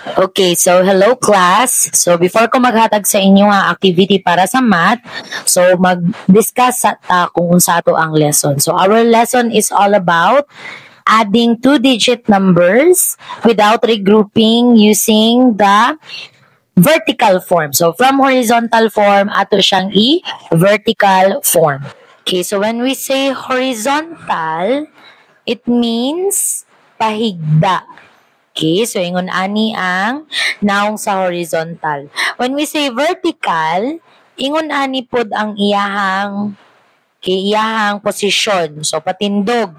Okay, so hello class. So before ko maghatag sa inyo ang activity para sa math, so mag-discuss ta kung unsa ato ang lesson. So our lesson is all about adding two-digit numbers without regrouping using the vertical form. So from horizontal form ato siyang i-vertical form. Okay, so when we say horizontal, it means pahigda. Okay, so ingon ani ang naong sa horizontal. When we say vertical, ingon ani pod ang iyahang posisyon. So patindog.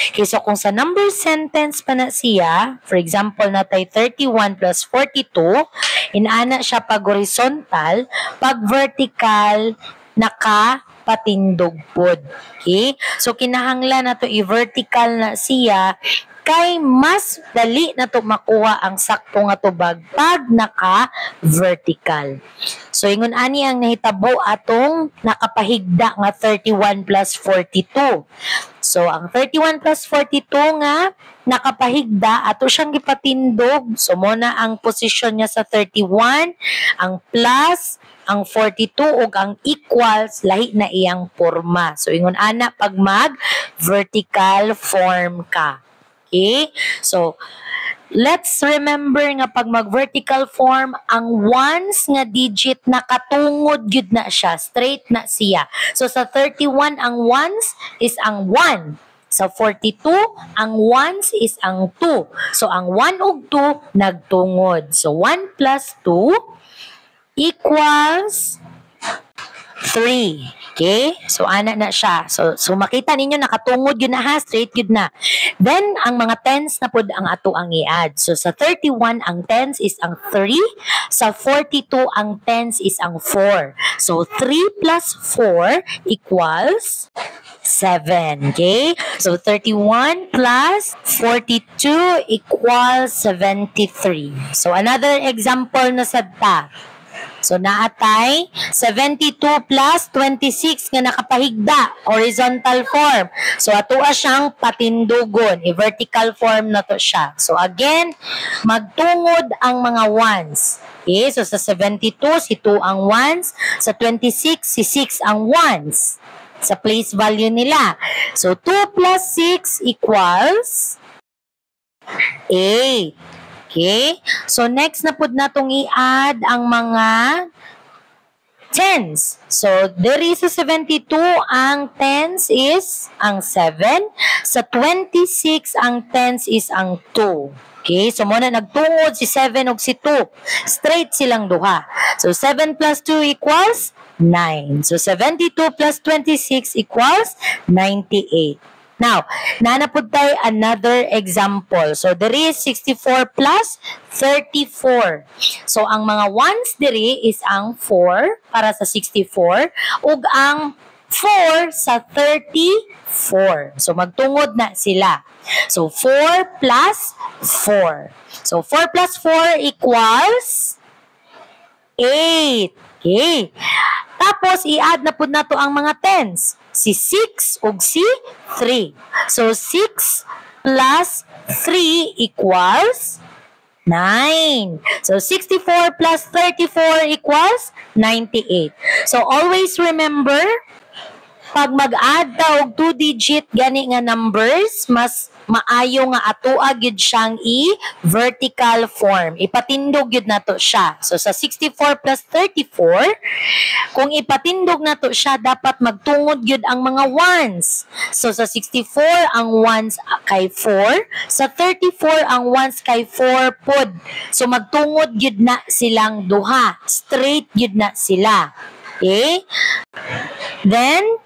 Okay, so kung sa number sentence pa na siya, for example natay 31 plus 42, inana siya pag horizontal, pag vertical nakapatindog pod. Okay? So kinahanglan nato i-vertical na siya kay mas dali na to makuha ang sakto nga tubag pag naka-vertical. So, ingon ani ang nahitabo atong nakapahigda nga 31 plus 42. So, ang 31 plus 42 nga nakapahigda, ato siyang gipatindog. So, muna ang posisyon niya sa 31, ang plus, ang 42 ug ang equals lahi na iyang porma. So, ingon ana pag mag-vertical form ka. Okay? So, let's remember nga pag mag-vertical form, ang ones nga digit nakatungod yun na siya. Straight na siya. So, sa 31, ang ones is ang 1. Sa 42, ang ones is ang 2. So, ang 1 ug 2 nagtungod. So, 1 plus 2 equals 3. Okay? So, ana na siya. So makita ninyo, nakatungod yun na ha, straight yun na. Then, ang mga tens na pod ang ato ang i-add. So, sa 31, ang tens is ang 3. Sa 42, ang tens is ang 4. So, 3 plus 4 equals 7. Okay? So, 31 plus 42 equals 73. So, another example na sadta. So, naatay 72 plus 26 nga nakapahigda, horizontal form. So, atoa siyang patindugon, i-vertical form na to siya. So, again, magtungod ang mga ones. Okay, so sa 72, si 2 ang ones. Sa 26, si 6 ang ones. Sa place value nila. So, 2 plus 6 equals 8. Okay? So, next na po natong i-add ang mga tens. So, diri sa 72, ang tens is ang 7. Sa 26, ang tens is ang 2. Okay? So, muna nagtungod si 7 ug si 2. Straight silang duha. So, 7 plus 2 equals 9. So, 72 plus 26 equals 98. Now, nanapod tayo another example. So, diri is 64 plus 34. So, ang mga ones diri is ang 4 para sa 64 ug ang 4 sa 34. So, magtungod na sila. So, 4 plus 4. So, 4 plus 4 equals 8. Okay. Tapos, i-add na po na to ang mga tens. Si 6 ug si 3. So, 6 plus 3 equals 9. So, 64 plus 34 equals 98. So, always remember, pag mag-add ta og 2-digit gani nga numbers, mas maayo nga atoa gyud siyang i-vertical form. Ipatindog gyud nato siya. So sa 64 plus 34, kung ipatindog nato siya, dapat magtungod gyud ang mga ones. So sa 64 ang ones kay 4, sa 34 ang ones kay 4 pod. So magtungod gyud na silang duha. Straight gyud na sila. Okay? Then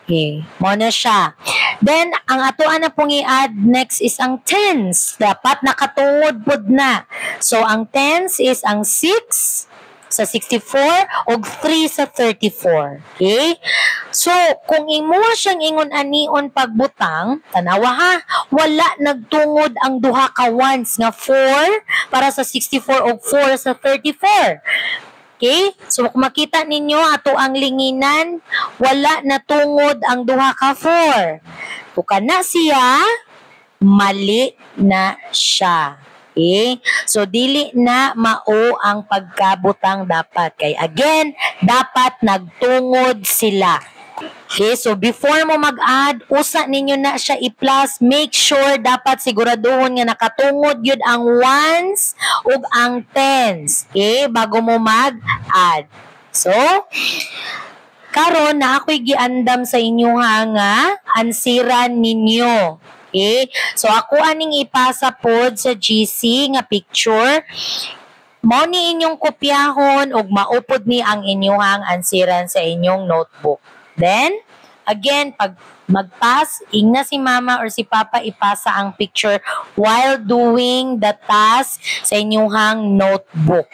okay, mo na siya. Then, ang atoan na pong i-add next is ang tens. Dapat nakatungod pod na. So, ang tens is ang 6 sa 64 o 3 sa 34. Okay? So, kung imo siyang ingon anion pagbutang, tanawa ha, wala nagtungod ang duha ka ones nga 4 para sa 64 o 4 sa 34. Okay? So, kung makita ninyo, ato ang linginan, wala na tungod ang duha ka 4. Kung kana siya, mali na siya. Okay? So, dili na mao ang pagkabutang dapat. Kay again, dapat nagtungod sila. Okay, so before mo mag-add, usa ninyo na siya i-plus. Make sure dapat siguraduhon nga nakatungod yun ang ones ug ang tens. Okay, bago mo mag-add. So, karon na ako'y giandam sa inyo nga ansiran ninyo. Okay, so ako aning ipasa pod sa GC nga picture. Mao ni inyong kopyahon ug maupod ni ang inyong ansiran sa inyong notebook. Then, again, pag mag-pass, ingna si mama or si papa ipasa ang picture while doing the task sa inyong notebook.